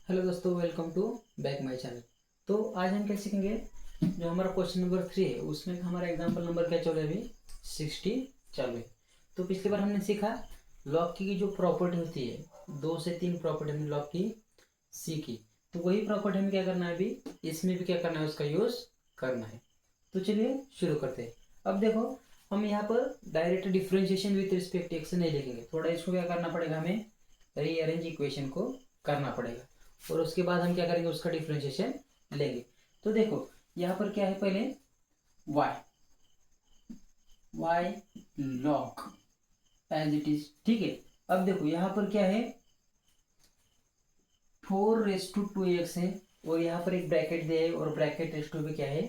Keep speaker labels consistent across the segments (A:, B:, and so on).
A: Hello दोस्तों, welcome to back my channel. तो आज हम क्या सीखेंगे, जो हमारा क्वेश्चन नंबर 3 है उसमें हमारा एग्जांपल नंबर क्या चल रहा है अभी 60 चालू है। तो पिछली बार हमने सीखा लॉग की जो प्रॉपर्टी होती है, 2 से 3 प्रॉपर्टी हमने लॉग की सीखी। तो वही प्रॉपर्टी हमें क्या करना है, अभी इसमें भी क्या करना है, उसका यूज करना है। तो चलिए शुरू करते हैं। अब देखो, हम यहाँ पर direct differentiation with respect x नहीं लिखेंगे, थोड़ा इसको क्या करना पड़ेगा, हमें रीअरेंज इक्वेशन को करना पड़ेगा और उसके बाद हम क्या करेंगे, उसका डिफ्रेंशिएशन लेंगे। तो देखो यहाँ पर क्या है, पहले y log as it is, ठीक है। अब देखो यहाँ पर क्या है, 4 रेस टू 2x है और यहाँ पर एक ब्रैकेट दिया है और ब्रैकेट रेस टू भी क्या है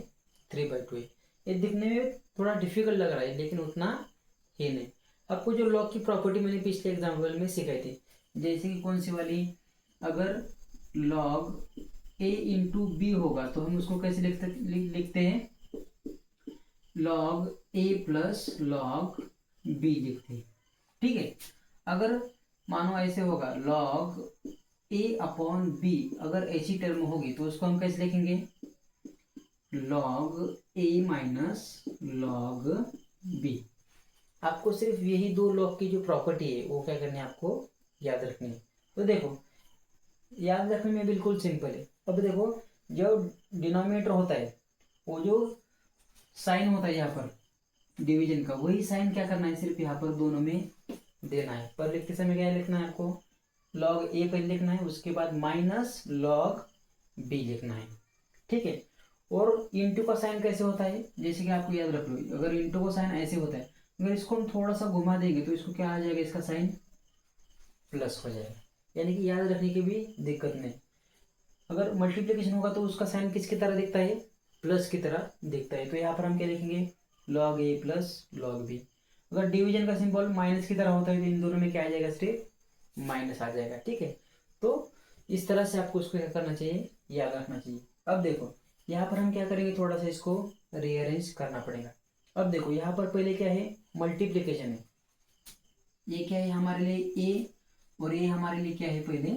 A: 3/2 है। ये दिखने में थोड़ा डिफिकल्ट लग रहा है लेकिन उतना ही नहीं। आपको जो लॉग की प्रॉपर्टी मैंने पिछले एग्जाम्पल में सिखाई थी, जैसे कि कौन सी वाली, अगर लॉग a इंटू बी होगा तो हम उसको कैसे लिखते हैं, log a plus log B लिखते हैं, ठीक है। अगर मानो ऐसे होगा लॉग a अपॉन बी, अगर ऐसी टर्म होगी तो उसको हम कैसे लिखेंगे, log a minus log B. आपको सिर्फ यही दो लॉग की जो प्रॉपर्टी है वो क्या करनी है, आपको याद रखनी है। तो देखो याद रखने में बिल्कुल सिंपल है। अब देखो, जो डिनोमिनेटर होता है वो जो साइन होता है यहाँ पर डिवीजन का, वही साइन क्या करना है, सिर्फ यहाँ पर दोनों में देना है। पर लिखते समय क्या लिखना है आपको, लॉग ए पहले लिखना है, उसके बाद माइनस लॉग बी लिखना है, ठीक है। और इंटू का साइन कैसे होता है, जैसे कि आपको याद रख लो, अगर इंटू का साइन ऐसे होता है, अगर इसको हम थोड़ा सा घुमा देंगे तो इसको क्या आ जाएगा, इसका साइन प्लस हो जाएगा। यानी कि याद रखने की भी दिक्कत नहीं। अगर मल्टीप्लिकेशन होगा तो उसका साइन किसकी तरह दिखता है, प्लस की तरह दिखता है। तो यहाँ पर हम क्या लिखेंगे, लॉग ए प्लस लॉग बी। अगर डिवीजन का सिंबल माइनस की तरह होता है तो इन दोनों में क्या आ जाएगा, सिर्फ माइनस आ जाएगा, ठीक है। तो इस तरह से आपको उसको क्या करना चाहिए, याद रखना चाहिए। अब देखो यहाँ पर हम क्या करेंगे, थोड़ा सा इसको रीअरेंज करना पड़ेगा। अब देखो यहाँ पर पहले क्या है, मल्टीप्लीकेशन है, ये क्या है हमारे लिए ए और ये हमारे लिए क्या है, पहले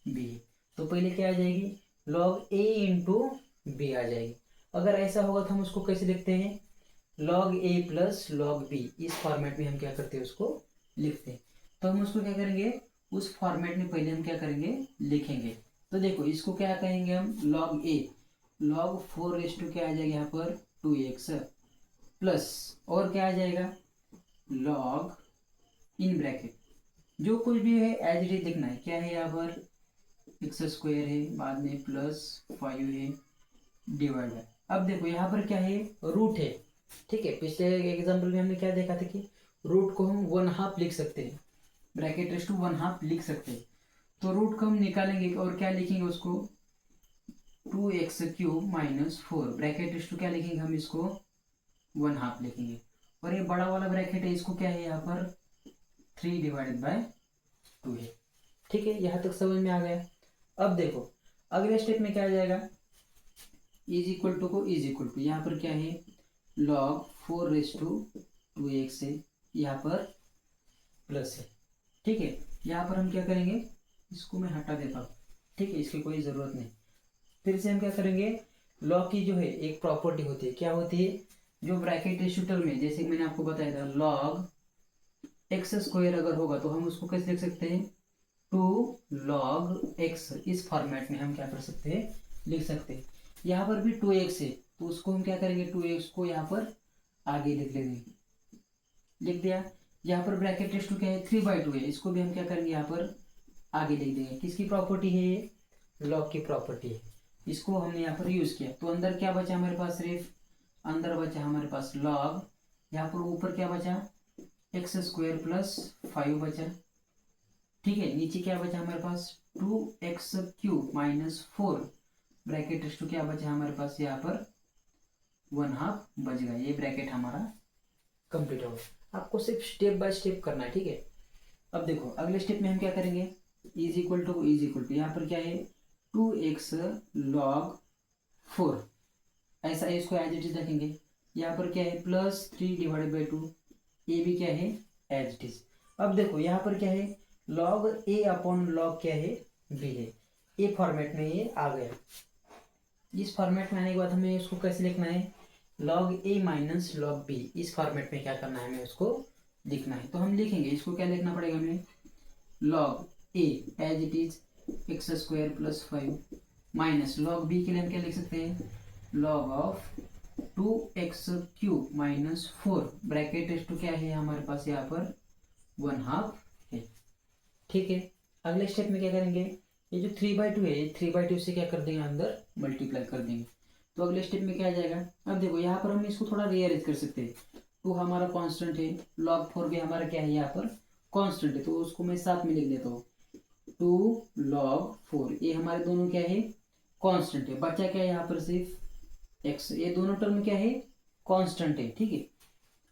A: बी है। तो पहले क्या आ जाएगी, लॉग ए इंटू बी आ जाएगी। अगर ऐसा होगा तो हम उसको कैसे लिखते हैं, लॉग ए प्लस लॉग बी, इस फॉर्मेट में हम क्या करते हैं, उसको लिखते हैं। तो हम उसको क्या करेंगे, उस फॉर्मेट में पहले हम क्या करेंगे, लिखेंगे। तो देखो इसको क्या कहेंगे हम, लॉग ए, लॉग 4 क्या आ जाएगा यहाँ पर 2x प्लस, और क्या आ जाएगा, लॉग इन ब्रैकेट जो कुछ भी है एज इट इज लिखना है। क्या है यहाँ पर x² है, बाद में +5 है, डिवाइड है। अब देखो यहाँ पर क्या है, रूट है, ठीक है। पिछले एग्जाम्पल में हमने क्या देखा था कि रूट को हम 1/2 लिख सकते हैं, ब्रैकेट रेस टू 1/2 लिख सकते हैं। तो रूट को हम निकालेंगे और क्या लिखेंगे उसको, 2x³ minus 4, bracket raise to क्या लिखेंगे हम, इसको 1/2 लिखेंगे। और ये बड़ा वाला ब्रैकेट है, इसको क्या है यहाँ पर 3/2 है, ठीक है। यहाँ तक समझ में आ गया। अब देखो अगले स्टेप में क्या आ जाएगा, इज इक्वल टू को इज इक्वल टू, यहाँ पर क्या है, लॉग 4 रेस टू 2x है, यहाँ पर प्लस है, ठीक है। यहाँ पर हम क्या करेंगे, इसको मैं हटा देता हूँ, ठीक है, इसकी कोई ज़रूरत नहीं। फिर से हम क्या करेंगे, लॉग की जो है एक प्रॉपर्टी होती है, क्या होती है, जो ब्रैकेट रेशियो में, जैसे मैंने आपको बताया था, लॉग x² अगर होगा तो हम उसको कैसे लिख सकते हैं, 2 log x, इस फॉर्मेट में हम क्या कर सकते हैं, लिख सकते हैं। यहाँ पर भी 2x है तो उसको हम क्या करेंगे, 2x को यहाँ पर आगे लिख लेंगे, लिख दिया। यहाँ पर ब्रैकेट रेस टू क्या है 3/2 है, इसको भी हम क्या करेंगे, यहाँ पर आगे लिख देंगे। किसकी प्रॉपर्टी है ये, लॉग की प्रॉपर्टी है, इसको हमने यहाँ पर यूज किया। तो अंदर क्या बचा हमारे पास, सिर्फ अंदर बचा हमारे पास लॉग, यहाँ पर ऊपर क्या बचा, x² प्लस 5 बचा, ठीक है। नीचे क्या बचा हमारे पास, 2x³ minus 4, bracket raise to क्या बचा हमारे पास, यहाँ पर 1/2 बच गया। ये ब्रैकेट हमारा कंप्लीट हो गया। आपको सिर्फ स्टेप बाय स्टेप करना है, ठीक है। अब देखो अगले स्टेप में हम क्या करेंगे, इज इक्वल टू यहाँ पर क्या है, 2x log 4, ऐसा इसको एज इट इज रखेंगे। यहाँ पर क्या है, +3/2, ये भी क्या है एज इट इज। अब देखो यहाँ पर क्या है, लॉग ए अपॉन लॉग क्या है बी है। ए फॉर्मेट में ये आ गया। इस फॉर्मेट में आने के बाद हमें उसको कैसे लिखना है, log a minus log b, इस फॉर्मेट में क्या करना है हमें उसको लिखना है। तो हम लिखेंगे इसको, क्या लिखना पड़ेगा हमें, log a as it is X square plus 5 minus log b के लिए हम क्या लिख सकते हैं, log of 2x³ minus 4 bracket raise to क्या है हमारे पास यहाँ पर 1/2 है। ठीक है, अगले स्टेप में क्या करेंगे, ये जो 3/2 है, ये 3/2 से क्या कर देंगे अंदर मल्टीप्लाई कर देंगे। तो अगले स्टेप में क्या आ जाएगा, अब देखो यहाँ पर हम इसको थोड़ा रीअरेंज कर सकते हैं। 2 हमारा कांस्टेंट है, log 4 भी हमारा क्या है यहाँ पर कांस्टेंट है, तो उसको मैं साथ में लिख देता हूँ 2 log 4, ये हमारे दोनों क्या है कांस्टेंट है। बचा क्या है यहाँ पर सिर्फ x, ये दोनों टर्म क्या है कांस्टेंट है। ठीक है,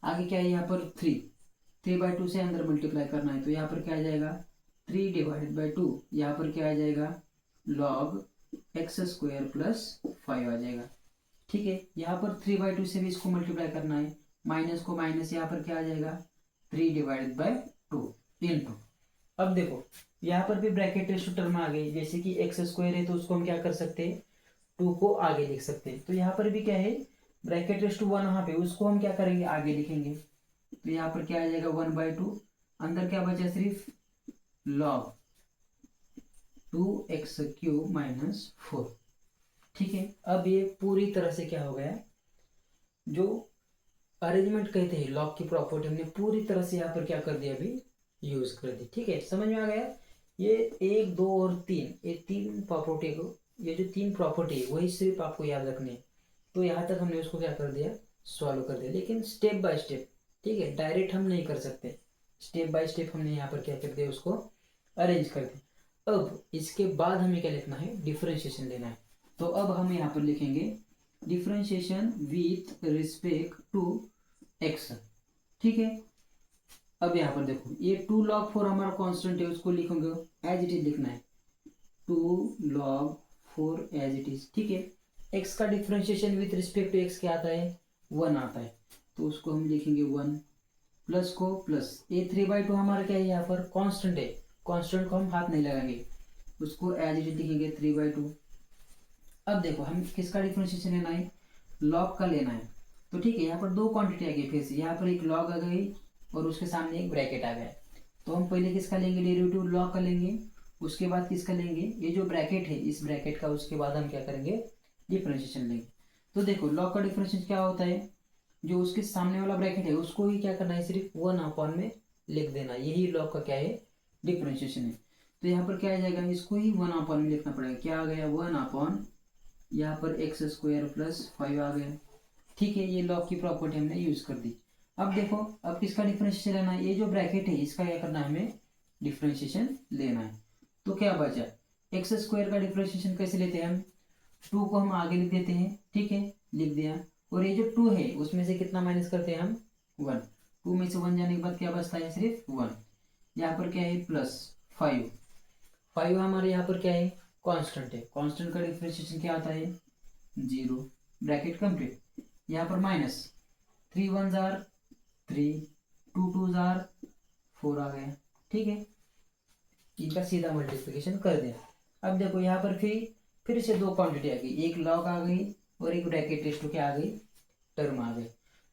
A: आगे क्या है यहाँ पर 3/2 से अंदर मल्टीप्लाई करना है, तो यहाँ पर क्या आ जाएगा 3/2, यहाँ पर क्या आ जाएगा log x² प्लस 5 आ जाएगा। ठीक है, यहाँ पर 3/2 से भी इसको मल्टीप्लाई करना है, माइनस को माइनस, यहाँ पर क्या आ जाएगा 3/2 इंटू। अब देखो यहाँ पर भी ब्रैकेट रेशो टर्म आ गई, जैसे कि x² है तो उसको हम क्या कर सकते हैं 2 को आगे लिख सकते हैं। तो यहाँ पर भी क्या है ब्रैकेट रेस टू 1 वहाँ पे, उसको हम क्या करेंगे आगे लिखेंगे। तो यहाँ पर क्या आ जाएगा 1/2, अंदर क्या बचा सिर्फ log 2x³ माइनस 4। ठीक है, अब ये पूरी तरह से क्या हो गया, जो अरेंजमेंट कहते हैं लॉग की प्रॉपर्टी हमने पूरी तरह से यहाँ पर क्या कर दिया अभी यूज कर दी। ठीक है, समझ में आ गया। ये 1, 2 और 3, ये 3 प्रॉपर्टी को, ये जो 3 प्रॉपर्टी है वही सिर्फ आपको याद रखनी है। तो यहाँ तक हमने उसको क्या कर दिया सॉल्व कर दिया, लेकिन स्टेप बाय स्टेप। ठीक है, डायरेक्ट हम नहीं कर सकते, स्टेप बाय स्टेप हमने यहाँ पर क्या कर दिया उसको अरेंज कर दिया। अब इसके बाद हमें क्या लिखना है, डिफरेंशिएशन लेना है। तो अब हम यहाँ पर लिखेंगे differentiation with respect to x। ठीक है, अब यहाँ पर देखो ये 2 log 4 हमारा कांस्टेंट है, उसको लिखोगे एज इट इज लिखना है 2 log 4 एज इट इज। ठीक है, x का differentiation with respect to x क्या आता है 1 आता है, तो उसको हम लिखेंगे 1 प्लस को प्लस ये 3/2 हमारा क्या है यहाँ पर कांस्टेंट है, कांस्टेंट को हम हाथ नहीं लगाएंगे, उसको एज इट इज लिखेंगे 3/2। अब देखो हम किसका डिफरेंशिएशन लेना है, log का लेना है। तो ठीक है, यहाँ पर 2 क्वांटिटी आ गई, फिर से यहाँ पर एक log आ गई और उसके सामने एक ब्रैकेट आ गया। तो हम पहले किसका लेंगे डेरिवेटिव log का लेंगे, उसके बाद किसका लेंगे ये जो ब्रैकेट है इस ब्रैकेट का, उसके बाद हम क्या करेंगे डिफरेंशिएशन लेंगे। तो देखो log का डिफरेंशिएशन क्या होता है, जो उसके सामने वाला ब्रैकेट है उसको ही क्या करना है सिर्फ 1 में लिख देना, यही log का क्या है डिफरेंशिएशन है। तो यहाँ पर क्या आ जाएगा, इसको ही 1 में लिखना पड़ेगा, क्या आ गया 1 यहाँ पर x² प्लस 5 आ गया। ठीक है, ये log की प्रॉपर्टी हमने यूज कर दी। अब देखो अब किसका डिफरेंशिएशन लेना है, ये जो ब्रैकेट है इसका क्या करना है हमें डिफरेंशिएशन लेना है। तो क्या बचा x² का डिफरेंशिएशन कैसे लेते हैं हम, 2 को हम आगे लिख देते हैं। ठीक है, लिख दिया, और ये जो 2 है उसमें से कितना माइनस करते हैं हम 1, 2 में से 1 जाने के बाद क्या बचता है सिर्फ 1। यहाँ पर क्या है प्लस 5 हमारे यहाँ पर क्या है कांस्टेंट है, कांस्टेंट का डिफरेंशिएशन क्या आता है 0, ब्रैकेट कंप्लीट। यहाँ पर माइनस 3 1 जार 3, 2 2 जार 4 आ गया। ठीक है, इनका सीधा मल्टीप्लिकेशन कर दिया। अब देखो यहाँ पर फिर से 2 क्वांटिटी आ गई, एक log आ गई और एक ब्रैकेट रेस टू क्या आ गई टर्म आ गई।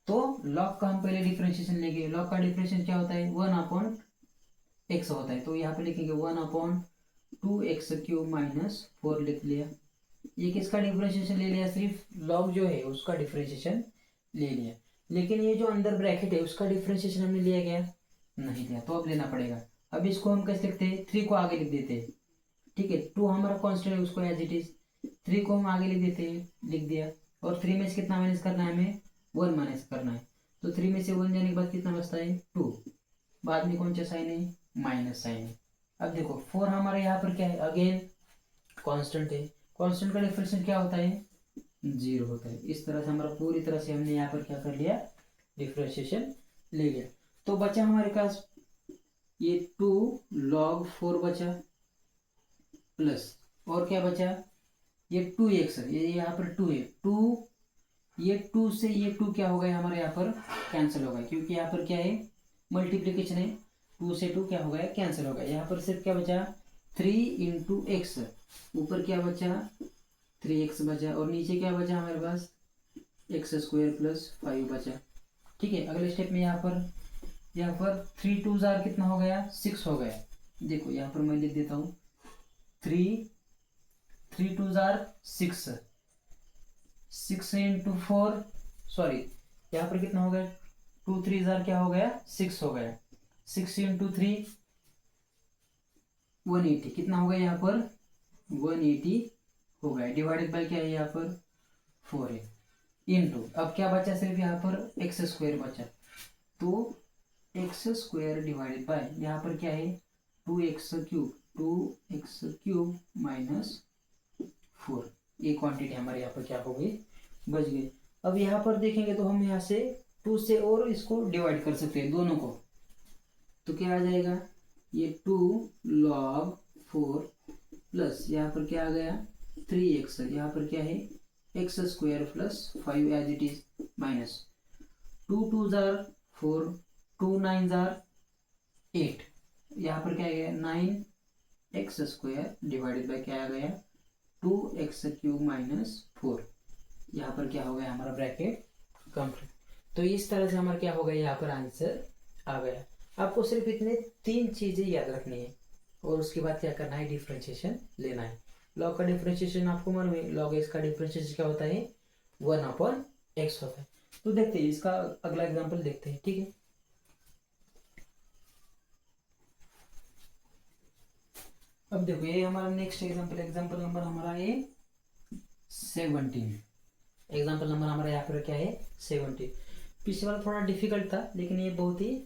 A: तो log का हम पहले डिफरेंशिएशन लेंगे, log का डिफरेंशिएशन क्या होता है 1/x होता है, तो यहाँ पे लिखेंगे 1/2x³ माइनस 4 लिख लिया। ये किसका डिफरेंशिएशन ले लिया, सिर्फ log जो है उसका डिफरेंशिएशन ले लिया, लेकिन ये जो अंदर ब्रैकेट है उसका डिफरेंशिएशन हमने लिया गया नहीं लिया, तो अब लेना पड़ेगा। अब इसको हम कैसे लिखते हैं 3 को आगे लिख देते हैं। ठीक है, 2 हमारा कांस्टेंट है उसको एज इट इज, 3 को हम आगे लिख देते हैं, लिख दिया, और 3 में से कितना माइनस करना है हमें 1 माइनस करना है। तो 3 में से 1 जाने के बाद कितना बचता है 2, बाद में कौन सा साइन है माइनस साइन है। अब देखो 4 हमारे यहाँ पर क्या है अगेन कांस्टेंट है, कांस्टेंट का डिफरेंशिएशन क्या होता है 0 होता है। इस तरह से हमारा पूरी तरह से हमने यहाँ पर क्या कर लिया डिफरेंशिएशन ले लिया। तो बचा हमारे पास ये 2 log 4 बचा, प्लस और क्या बचा ये 2x, ये यहाँ पर 2 है, 2 ये 2 से ये 2 क्या हो गया हमारे यहाँ पर कैंसिल हो गया, क्योंकि यहाँ पर क्या है मल्टीप्लिकेशन है, 2 से 2 क्या हो गया कैंसिल हो गया। यहाँ पर सिर्फ क्या बचा 3 × x, ऊपर क्या बचा 3x बचा, और नीचे क्या बचा हमारे पास x² + 5 बचा। ठीक है, अगले स्टेप में यहाँ पर 3 2 जार कितना हो गया 6 हो गया। देखो यहाँ पर मैं लिख देता हूँ 3 2 जार 6, 6 × 4, सॉरी यहाँ पर कितना हो गया 2 3 जार क्या हो गया 6 हो गया, 6 × 3 180, कितना हो गया यहाँ पर 180 हो गया, डिवाइडेड बाय क्या है यहाँ पर 4 है, इनटू अब क्या बचा सिर्फ यहाँ पर x² बचा, तो x² डिवाइडेड बाय यहाँ पर क्या है 2x³ - 4, ये क्वांटिटी हमारे यहाँ पर क्या हो गई बच गई। अब यहाँ पर देखेंगे तो हम यहाँ से 2 से और इसको डिवाइड कर सकते हैं दोनों को, तो क्या आ जाएगा ये 2 log 4 प्लस यहाँ पर क्या आ गया 3x, यहाँ पर क्या है x² + 5 as it is, minus 2 2 जार 4, 2 9 जार 8, यहाँ पर क्या आ गया 9x² डिवाइडेड बाय क्या आ गया 2x³ - 4, यहाँ पर क्या हो गया हमारा ब्रैकेट कंप्लीट। तो इस तरह से हमारा क्या हो गया यहाँ पर आंसर आ गया। आपको सिर्फ इतने 3 चीजें याद रखनी है और उसके बाद क्या करना है डिफरेंशिएशन लेना है। लॉग का डिफरेंशिएशन आपको मालूम है, log x का डिफरेंशिएशन क्या होता है 1/x होता है। तो देखते हैं इसका अगला एग्जांपल देखते हैं, ठीक है। अब देखो ये हमारा नेक्स्ट एग्जांपल नंबर हमारा है 17, एग्जांपल नंबर हमारा यहाँ पर क्या है 17। पिछले वाला थोड़ा डिफिकल्ट था लेकिन ये बहुत ही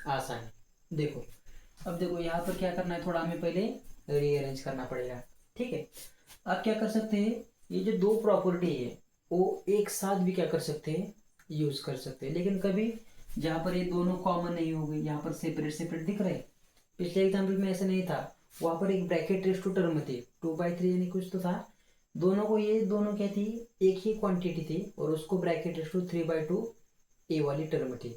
A: आसान है। देखो अब देखो यहाँ पर क्या करना है, थोड़ा हमें पहले रीअरेंज करना पड़ेगा, ठीक है। आप क्या कर सकते हैं, ये जो दो प्रॉपर्टी है वो एक साथ भी क्या कर सकते हैं यूज कर सकते हैं, लेकिन कभी जहाँ पर ये दोनों कॉमन नहीं होंगे, यहाँ पर सेपरेट दिख रहे हैं। पिछले एग्जाम्पल में ऐसा नहीं था, वहां पर एक ब्रैकेट रेस टू टर्म थी 2/3 यानी कुछ तो था, दोनों को ये दोनों क्या थी एक ही क्वांटिटी थी और उसको ब्रैकेट रेस टू 3/2 ए वाली टर्म थी,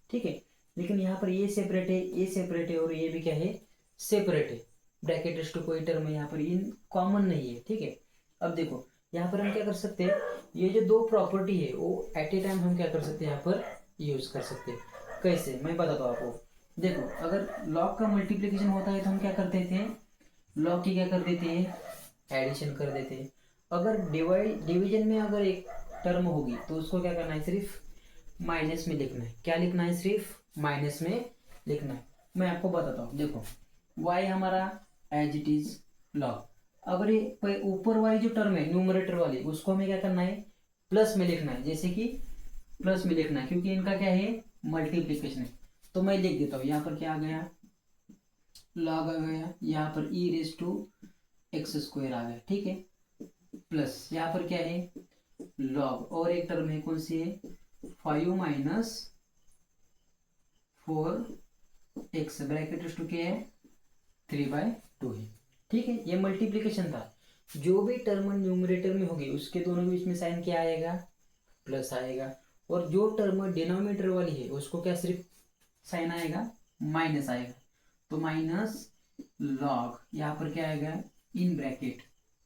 A: ठीक है। लेकिन यहाँ पर ये सेपरेट है, ये सेपरेट है और ये भी क्या है सेपरेट है, ब्रैकेट रेस टू कोई टर्म यहाँ पर इन कॉमन नहीं है, ठीक है। अब देखो यहाँ पर हम क्या कर सकते हैं, ये जो दो प्रॉपर्टी है वो एट ए टाइम हम क्या कर सकते हैं यहाँ पर यूज कर सकते हैं। कैसे मैं बताता हूँ आपको। देखो अगर लॉग का मल्टीप्लिकेशन होता है तो हम क्या करते थे, लॉग की क्या कर देते हैं एडिशन कर देते हैं। अगर डिवीजन में अगर एक टर्म होगी तो उसको क्या करना है सिर्फ माइनस में लिखना है। क्या लिखना है, सिर्फ माइनस में लिखना है। मैं आपको बताता हूँ, देखो y हमारा एज इट इज लॉग, अगर ये ऊपर वाली जो टर्म है न्यूमरेटर वाली उसको हमें क्या करना है प्लस में लिखना है, जैसे कि प्लस में लिखना है क्योंकि इनका क्या है मल्टीप्लिकेशन है। तो मैं लिख देता हूँ यहाँ पर क्या आ गया लॉग आ गया, यहाँ पर e⁻x² आ गया, ठीक है। प्लस यहाँ पर क्या है लॉग और एक टर्म है कौन सी है 5 - 4x ब्रैकेट टू क्या है 3/2 है, ठीक है। ये मल्टीप्लिकेशन था, जो भी टर्म न्यूमरेटर में होगी उसके दोनों के बीच में साइन क्या आएगा प्लस आएगा, और जो टर्म डिनोमिनेटर वाली है उसको क्या सिर्फ साइन आएगा माइनस आएगा। तो माइनस लॉग यहाँ पर क्या आएगा इन ब्रैकेट,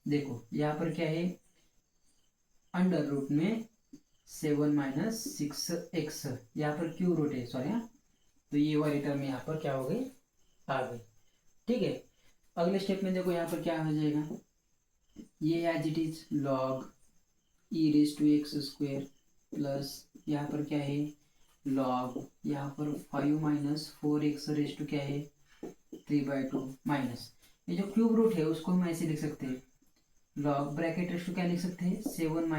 A: देखो यहाँ पर क्या है अंडर रूट में 7 - 6x, यहाँ पर क्यूब रूट है सॉरी, तो ये वाली टर्म यहाँ पर क्या हो गई आ गई, ठीक है। अगले स्टेप में देखो यहाँ पर क्या हो जाएगा, ये as it is log e⁻x² plus यहाँ पर क्या है लॉग यहाँ पर 5 - 4x क्या है 3/2 माइनस ये जो क्यूब रूट है उसको हम ऐसे लिख सकते हैं लॉग ब्रैकेट रेस टू क्या लिख सकते हैं 7 -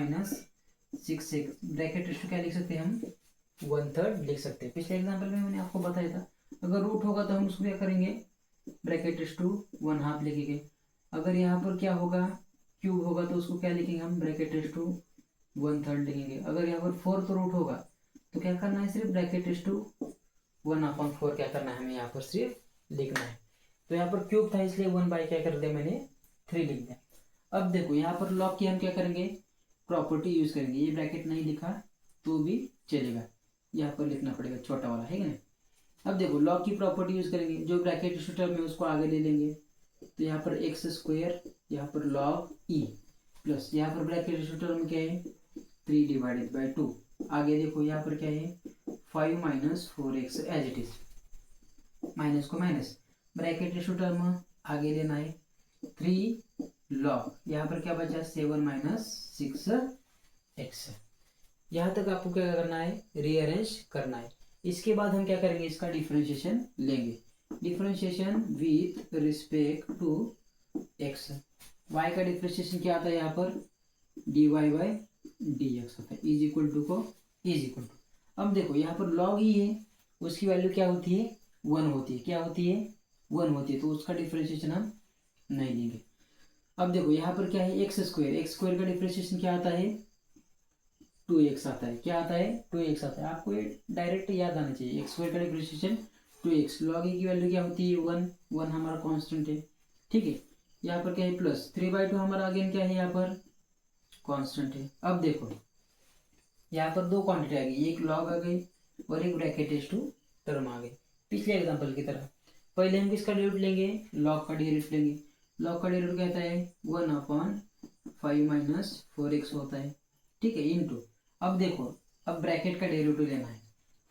A: 6x ब्रैकेट रेस टू क्या लिख सकते हैं हम 1/3 लिख सकते हैं। पिछले एग्जांपल में मैंने आपको बताया था अगर रूट होगा तो हम उसको क्या करेंगे ब्रैकेट रेस टू 1/2 लिखेंगे। अगर यहाँ पर क्या होगा क्यूब होगा तो उसको क्या लिखेंगे हम ब्रैकेट रेस टू 1/3 लिखेंगे। अगर यहाँ पर 4 तो रूट होगा तो क्या करना है सिर्फ ब्रैकेट रेस टू 1/4 क्या करना है हमें यहाँ पर सिर्फ लिखना है। तो यहाँ पर क्यूब था इसलिए 1/, क्या कर दिया मैंने 3 लिख दिया। अब देखो यहाँ पर लॉग की हम क्या करेंगे प्रॉपर्टी यूज करेंगे, ये ब्रैकेट नहीं लिखा तो भी चलेगा, यहाँ पर लिखना पड़ेगा छोटा वाला है कि नहीं। अब देखो लॉग की प्रॉपर्टी यूज करेंगे, जो ब्रैकेट शूटर में उसको आगे ले लेंगे तो यहाँ पर एक्स स्क्वायर, यहाँ पर लॉग ई प्लस यहाँ पर ब्रैकेट टर्म क्या है 3 डिवाइडेड बाई 2। आगे देखो यहाँ पर क्या है 5 minus 4x as it is, minus को माइनस, ब्रैकेट रेशो टर्म आगे लेना है 3 लॉग, यहाँ पर क्या बचा 7 माइनस 6x। यहाँ तक आपको क्या करना है रीअरेंज करना है। इसके बाद हम क्या करेंगे इसका डिफरेंशिएशन लेंगे, differentiation with respect to x। y का डिफरेंशिएशन क्या आता है यहाँ पर dy बाई dx होता है, इज इक्वल टू को इज इक्वल टू। अब देखो यहाँ पर लॉग ही है, उसकी वैल्यू क्या होती है 1 होती है, क्या होती है 1 होती है, तो उसका डिफरेंशिएशन हम नहीं लेंगे। अब देखो यहाँ पर क्या है एक्स स्क्वायर का डिफरेंशिएशन क्या आता है 2x आता है, क्या आता है 2x आता है। आपको ये डायरेक्ट याद आना चाहिए, एक्स स्क्वायर का डिफरेंशिएशन 2x, लॉग ए की वैल्यू क्या होती है 1 हमारा कांस्टेंट है, ठीक है। यहाँ पर क्या है प्लस 3/2 हमारा अगेन क्या है यहाँ पर कांस्टेंट है। अब देखो यहाँ पर दो क्वांटिटी आ गई, एक लॉग आ गई और एक ब्रैकेट टू टर्म आ गई, पिछले एग्जांपल की तरह। पहले हम किसका डेरिवेटिव लेंगे लॉग का डेरिवेटिव लेंगे। लॉग का डेरिवेटिव कहता है 1/5 माइनस 4x होता है, ठीक है, इनटू। अब देखो अब ब्रैकेट का डेरिवेटिव लेना है,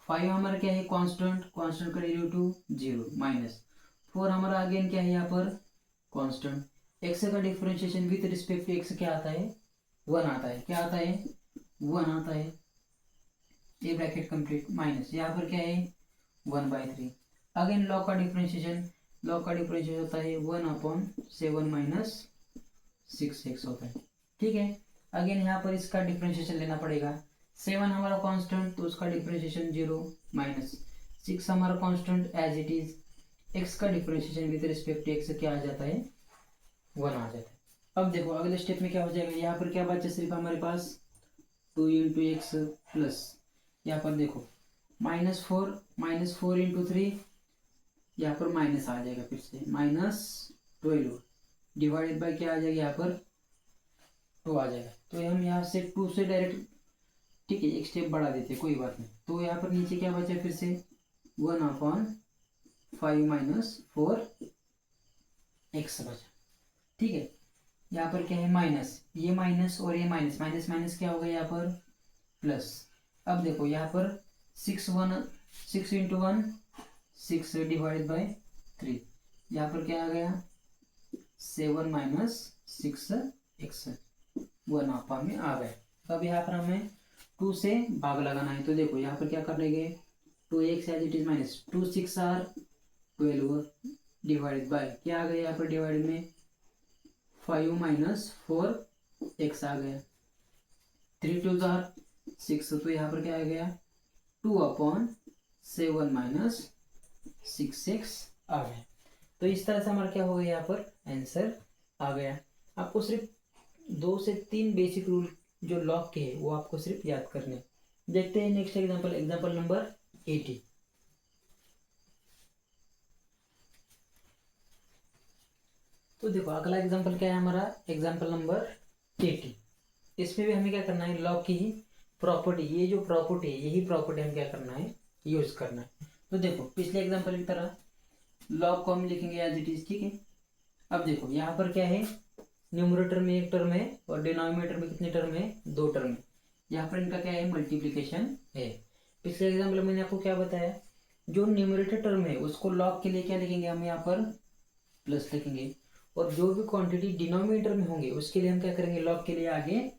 A: 5 हमारा क्या है कांस्टेंट, कांस्टेंट का डेरिवेटिव 0 माइनस 4 हमारा अगेन क्या है यहाँ पर कांस्टेंट। x का differentiation with respect to x क्या आता है 1 आता है, क्या आता है 1 आता है, ये ब्रैकेट कंप्लीट, माइनस यहाँ पर क्या है 1/3। अगेन लॉग का डिफरेंशिएशन होता है 1/7 माइनस 6x होता है, ठीक है। अगेन यहाँ पर इसका डिफरेंशिएशन लेना पड़ेगा, 7 हमारा कांस्टेंट तो उसका डिफरेंशिएशन 0 माइनस 6 हमारा constant as it is, x का differentiation with respect to x क्या आ जाता है 1 आ जाता है। अब देखो अगले स्टेप में क्या हो जाएगा, यहाँ पर क्या बचा सिर्फ हमारे पास 2 इंटू एक्स प्लस यहाँ पर देखो -4 इंटू 3, यहाँ पर माइनस आ जाएगा, फिर से -12 डिवाइडेड बाई क्या आ जाएगा यहाँ पर 2 आ जाएगा। तो हम यहाँ से 2 से डायरेक्ट, ठीक है, एक स्टेप बढ़ा देते कोई बात नहीं। तो यहाँ पर नीचे क्या बचा फिर से 1/5 माइनस 4x बचा, ठीक है। यहाँ पर क्या है माइनस, ये माइनस और ये माइनस, माइनस माइनस क्या होगा यहाँ पर प्लस। अब देखो यहाँ पर 6 इंटू 1 6 डिवाइडेड बाई 3, यहाँ पर क्या आ गया 7 माइनस 6x 1/2 में आ गए। अब यहाँ पर हमें 2 से भाग लगाना है, तो देखो यहाँ पर क्या कर लेंगे 2x as it is minus 2 6 are 12 divided by क्या आ गया यहाँ पर डिवाइड में 5 माइनस 4x आ गया, 3 2 6, तो यहाँ पर क्या आ गया 2/7 माइनस 6x आ गया। तो इस तरह से हमारा क्या हो गया यहाँ पर आंसर आ गया। आपको सिर्फ 2 से 3 बेसिक रूल जो लॉग के है वो आपको सिर्फ याद करने। देखते हैं नेक्स्ट एग्जांपल, एग्जांपल नंबर 80। तो देखो अगला एग्जांपल क्या है हमारा, एग्जांपल नंबर 80। इसमें भी हमें क्या करना है लॉग की ही प्रॉपर्टी, ये जो प्रॉपर्टी है यही प्रॉपर्टी हम क्या करना है यूज करना है। तो देखो पिछले एग्जांपल की तरह लॉग को हम लिखेंगे एज इट इज, ठीक है। अब देखो यहाँ पर क्या है न्यूमरेटर में एक टर्म है और डिनोमिनेटर में कितने टर्म है 2 टर्म है। यहाँ पर इनका क्या है मल्टीप्लीकेशन है। पिछले एग्जाम्पल में मैंने आपको क्या बताया, जो न्यूमरेटर टर्म है उसको लॉग के लिए क्या लिखेंगे हम यहाँ पर प्लस लिखेंगे, और जो भी क्वांटिटी डिनोमिनेटर में होंगे उसके लिए हम क्या करेंगे लॉग के लिए आगे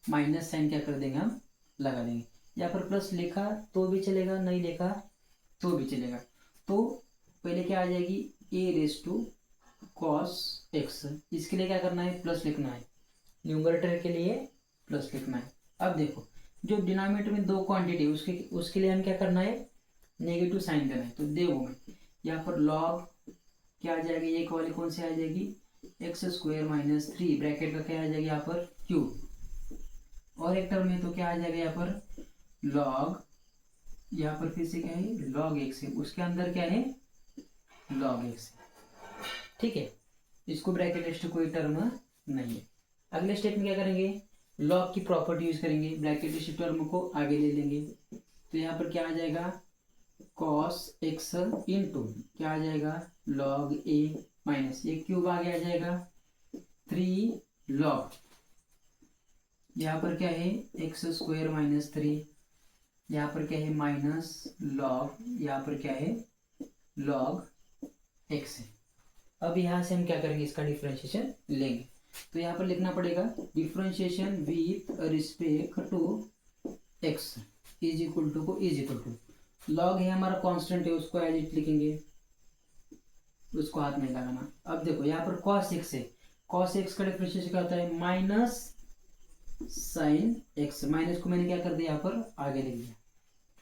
A: माइनस साइन क्या कर देंगे हम लगा देंगे। यहाँ पर प्लस लिखा तो भी चलेगा, नहीं लिखा तो भी चलेगा। तो पहले क्या आ जाएगी a cos x, इसके लिए क्या करना है प्लस लिखना है, न्यूमरेटर के लिए प्लस लिखना है। अब देखो जो डिनोमिनेटर में 2 क्वांटिटी उसके लिए हम क्या करना है नेगेटिव साइन देना है। तो देखो मैं यहाँ पर लॉग क्या आ जाएगी, एक वाली कौन सी आ जाएगी x² माइनस 3 ब्रैकेट का क्या आ जाएगा यहाँ पर क्यूब, और एक टर्म में तो क्या आ जाएगा यहाँ पर लॉग, यहाँ पर फिर से क्या है लॉग x है, उसके अंदर क्या है लॉग x, ठीक है। इसको ब्रैकेट एक्स कोई टर्म नहीं है। अगले स्टेप में क्या करेंगे लॉग की प्रॉपर्टी यूज करेंगे, ब्रैकेट एक्स टर्म को आगे ले लेंगे। तो यहाँ पर क्या आ जाएगा cos x इंटू क्या आ जाएगा log a माइनस, ये क्यूब आगे आ जाएगा 3 लॉग, यहाँ पर क्या है एक्स स्क्वायर माइनस 3, यहाँ पर क्या है माइनस लॉग, यहाँ पर क्या है लॉग एक्स है। अब यहाँ से हम क्या करेंगे, इसका डिफ्रेंशिएशन लेंगे। तो यहाँ पर लिखना पड़ेगा differentiation with respect to X is equal to को इज इक्वल टू लॉग है हमारा कांस्टेंट है, उसको एज इट लिखेंगे, उसको हाथ में लगाना। अब देखो यहाँ पर cos x है, cos x का डिफरेंशिएशन क्या होता है माइनस साइन x, माइनस को मैंने क्या कर दिया यहाँ पर आगे लिख दिया,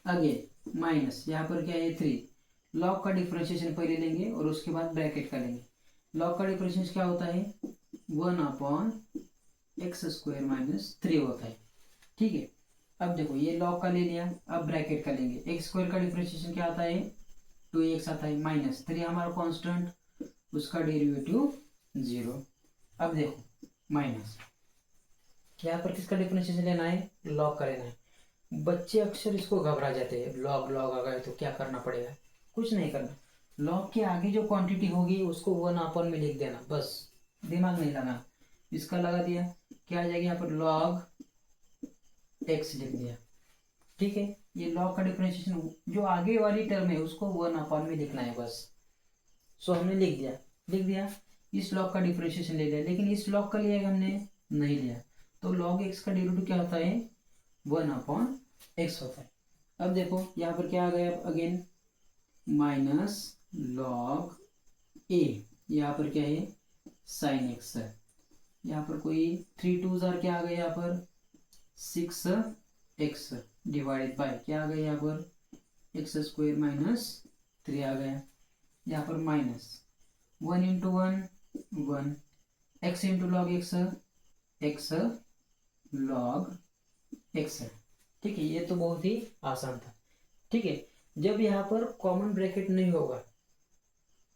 A: आगे माइनस यहाँ पर क्या है 3, लॉग का डिफरेंशिएशन पहले लेंगे और उसके बाद ब्रैकेट का लेंगे। लॉग का डिफरेंशिएशन क्या होता है 1/x² माइनस 3 होता है, ठीक है। अब देखो ये लॉग का ले लिया, अब ब्रैकेट का लेंगे, एक्स स्क्वायर का डिफरेंशिएशन क्या आता है 2x आता है, माइनस 3 हमारा कांस्टेंट, उसका डेरिवेटिव 0। अब देखो माइनस, यहाँ पर किसका डिफरेंशिएशन लेना है, लॉग का लेना है। बच्चे अक्सर इसको घबरा जाते हैं, लॉग लॉग आ गए तो क्या करना पड़ेगा, कुछ नहीं करना, लॉग के आगे जो क्वांटिटी होगी उसको 1/में लिख देना, बस दिमाग नहीं लगाना। इसका लगा दिया, क्या आ जाएगा यहाँ पर लॉग एक्स लिख दिया, ठीक है। ये लॉग का डिफरेंशिएशन जो आगे वाली टर्म है उसको 1/में लिखना है बस। सो हमने लिख दिया इस लॉग का डिफरेंशिएशन ले लिया, लेकिन इस लॉग का लिया हमने नहीं लिया, तो लॉग एक्स का डेरिवेटिव क्या होता है 1/x होता है। अब देखो यहाँ पर क्या आ गया अगेन माइनस लॉग ए, यहाँ पर क्या है साइन एक्स, यहाँ पर कोई 3 2 क्या आ गया यहाँ पर 6x डिवाइडेड बाय क्या आ गया यहाँ पर x² माइनस 3 आ गया, यहाँ पर minus 1 × 1 1 x × log x x log x, ठीक है। ये तो बहुत ही आसान था, ठीक है। जब यहाँ पर कॉमन ब्रैकेट नहीं होगा,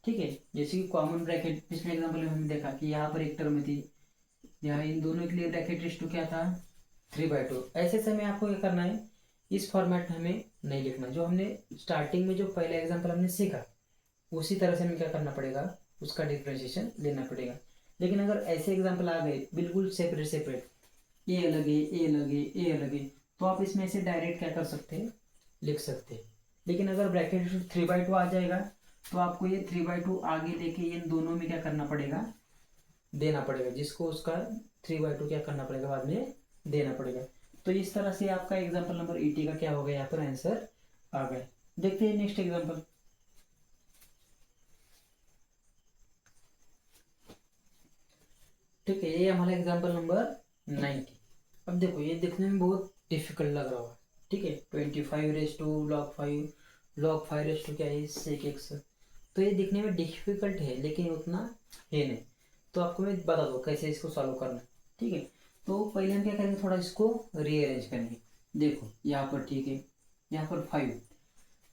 A: ठीक है, जैसे कि कॉमन ब्रैकेट पिछले एग्जाम्पल में हमने देखा कि यहाँ पर एक टर्म थी, यहाँ इन दोनों के लिए ब्रैकेट रेस टू क्या था 3/2। ऐसे समय आपको क्या करना है, इस फॉर्मेट में हमें नहीं लिखना, जो हमने स्टार्टिंग में जो पहला एग्जाम्पल हमने सीखा उसी तरह से हमें क्या करना पड़ेगा, उसका डिफरेंशिएशन लेना पड़ेगा। लेकिन अगर ऐसे एग्जाम्पल आ गए बिल्कुल सेपरेट सेपरेट, ए अलग है ए अलग है ए अलग है, तो आप इसमें से डायरेक्ट क्या कर सकते हैं लिख सकते हैं। लेकिन अगर ब्रैकेट 3/2 आ जाएगा तो आपको ये 3/2 आगे लेके इन दोनों में क्या करना पड़ेगा देना पड़ेगा, जिसको उसका 3/2 क्या करना पड़ेगा बाद में देना पड़ेगा। तो इस तरह से आपका एग्जाम्पल नंबर 80 का क्या हो गया यहाँ पर आंसर आ गया। देखते हैं नेक्स्ट एग्जाम्पल, ठीक है। ये हमारा एग्जाम्पल नंबर 90। अब देखो ये देखने में बहुत डिफिकल्ट लग रहा होगा, ठीक है। 25 log 5 क्या है sec x, तो ये दिखने में डिफिकल्ट है लेकिन उतना है नहीं। तो आपको मैं बता दूँ कैसे इसको सॉल्व करना, ठीक है। तो पहले हम क्या करेंगे, थोड़ा इसको रीअरेंज करेंगे। देखो यहाँ पर ठीक है, यहाँ पर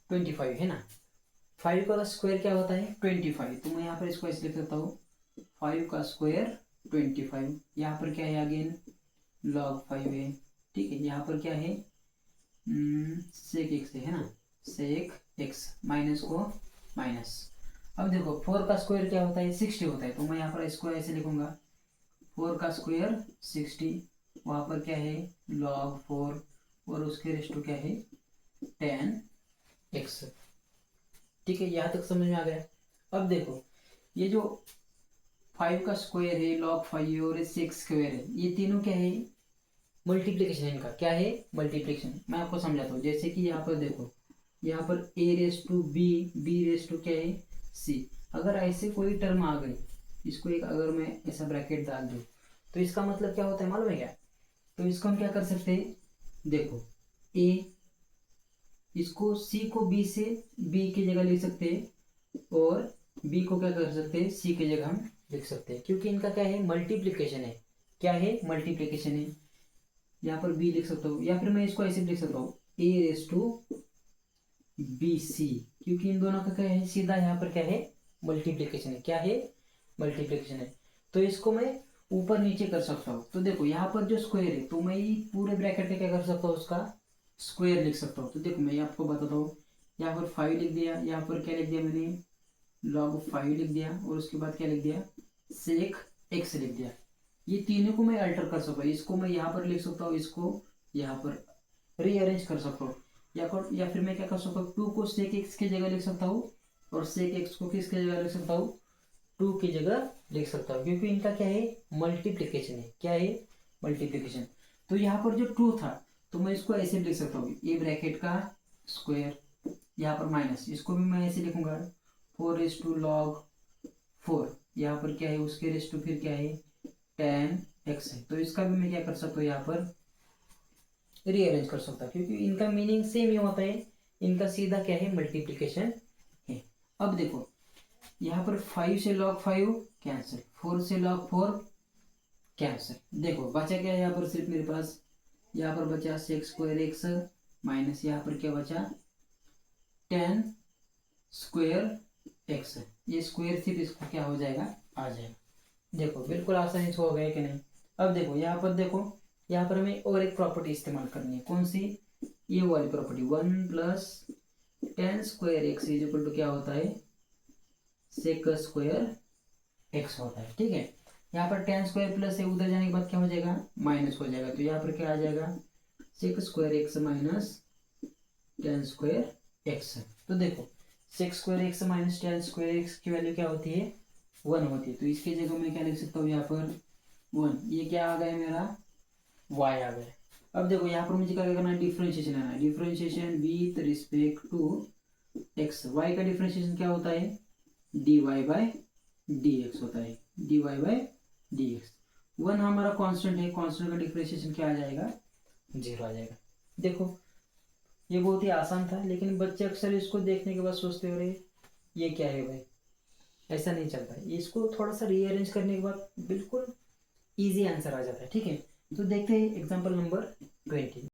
A: 25 है ना, 5 का स्क्वायर क्या होता है 25, तो मैं यहाँ पर इसको ऐसे लिख सकता हूँ 5 का स्क्वायर 25। यहाँ पर क्या है अगेन log 5 है, ठीक है। यहाँ पर क्या है sec x है ना, sec x माइनस को माइनस। अब देखो 4 का स्क्वायर क्या होता है 60 होता है, तो मैं यहाँ पर इसको ऐसे लिखूंगा 4 का स्क्वायर 60, वहाँ पर क्या है log 4 और उसके रेस्टो क्या है 10x, ठीक है। यहाँ तक समझ में आ गया। अब देखो ये जो 5 का स्क्वायर है log 5 और 6 स्क्वायर है, ये तीनों क्या है मल्टीप्लिकेशन है, इनका क्या है मल्टीप्लिकेशन। मैं आपको समझाता हूँ, जैसे कि यहाँ पर देखो यहाँ पर a⁻b क्या है c, अगर ऐसे कोई टर्म आ गई, इसको एक अगर मैं ऐसा ब्रैकेट डाल दूँ तो इसका मतलब क्या होता है मालूम है क्या, तो इसको हम क्या कर सकते हैं, देखो a, इसको c को b से b की जगह लिख सकते हैं और b को क्या कर सकते हैं c की जगह हम लिख सकते हैं, क्योंकि इनका क्या है मल्टीप्लिकेशन है, क्या है मल्टीप्लिकेशन है। यहाँ पर b लिख सकता हूँ, या फिर मैं इसको ऐसे लिख सकता हूँ a⁻bc, क्योंकि इन दोनों का क्या है सीधा यहाँ पर क्या है मल्टीप्लिकेशन है, क्या है मल्टीप्लिकेशन है। तो इसको मैं ऊपर नीचे कर सकता हूँ। तो देखो यहाँ पर जो स्क्वायर है, तो मैं पूरे ब्रैकेट में क्या कर सकता हूँ उसका स्क्वायर लिख सकता हूँ। तो देखो मैं आपको बताता हूँ, यहाँ पर 5 लिख दिया, यहाँ पर क्या लिख दिया मैंने log 5 लिख दिया और उसके बाद क्या लिख दिया, sec x लिख दिया। ये तीनों को मैं अल्टर कर सकता हूँ, इसको मैं यहाँ पर लिख सकता हूँ, इसको यहाँ पर रीअरेंज कर सकता हूँ, या फिर मैं क्या कर सकता हूँ, 2 को sec x की जगह लिख सकता हूँ और sec x को किसकी जगह लिख सकता हूँ, 2 की जगह लिख सकता हूँ, क्योंकि इनका क्या है, मल्टीप्लीकेशन है। क्या है, मल्टीप्लीकेशन। तो यहाँ पर जो 2 था तो मैं इसको ऐसे लिख सकता हूँ, ए ब्रैकेट का स्क्वायर, यहाँ पर माइनस, इसको भी मैं ऐसे लिखूंगा 4 log 4, यहाँ पर क्या है, उसके रेस टू फिर क्या है, tan x है। तो इसका भी मैं क्या कर सकता हूँ, यहाँ पर रीअरेंज कर सकता हूँ, क्योंकि इनका मीनिंग सेम ही होता है, इनका सीधा क्या है, मल्टीप्लीकेशन है। अब देखो यहाँ पर 5 से log 5 कैंसिल, 4 से log 4 कैंसिल। देखो बचा क्या है यहाँ पर, सिर्फ मेरे पास यहाँ पर बचा sec स्क्वायर x माइनस यहाँ पर क्या बचा, tan स्क्वायर x। ये स्क्वायर सिर्फ इसको क्या हो जाएगा, आ जाएगा। देखो बिल्कुल आसानी से हो गया कि नहीं। अब देखो यहाँ पर, देखो यहाँ पर हमें और एक प्रॉपर्टी इस्तेमाल करनी है, कौन सी, ये वाली property, 1 plus tan square X is equal to क्या होता है, सेक स्क्वायर एक्स होता है। ठीक है, यहाँ पर tan स्क्वायर प्लस है, उधर जाने के बाद क्या हो जाएगा, माइनस हो जाएगा। तो यहाँ पर क्या आ जाएगा, sec square X minus tan square X. तो देखो sec square X minus tan square X की वैल्यू क्या होती है, 1 होती है। तो इसकी जगह मैं क्या लिख सकता हूँ, यहाँ पर 1, ये क्या आ गया मेरा, y आ गया। अब देखो यहाँ पर मुझे क्या करना है, डिफरेंशिएशन लेना है, differentiation with respect to x। y का डिफरेंशिएशन क्या होता है, dy बाय dx होता है, dy बाय dx। 1 हमारा कांस्टेंट है, कांस्टेंट का डिफरेंशिएशन क्या आ जाएगा, 0 आ जाएगा। देखो ये बहुत ही आसान था, लेकिन बच्चे अक्सर इसको देखने के बाद सोचते हो रहे ये क्या है भाई, ऐसा नहीं चलता है। इसको थोड़ा सा रीअरेंज करने के बाद बिल्कुल इजी आंसर आ जाता है। ठीक है, तो देखते हैं एग्जांपल नंबर 20।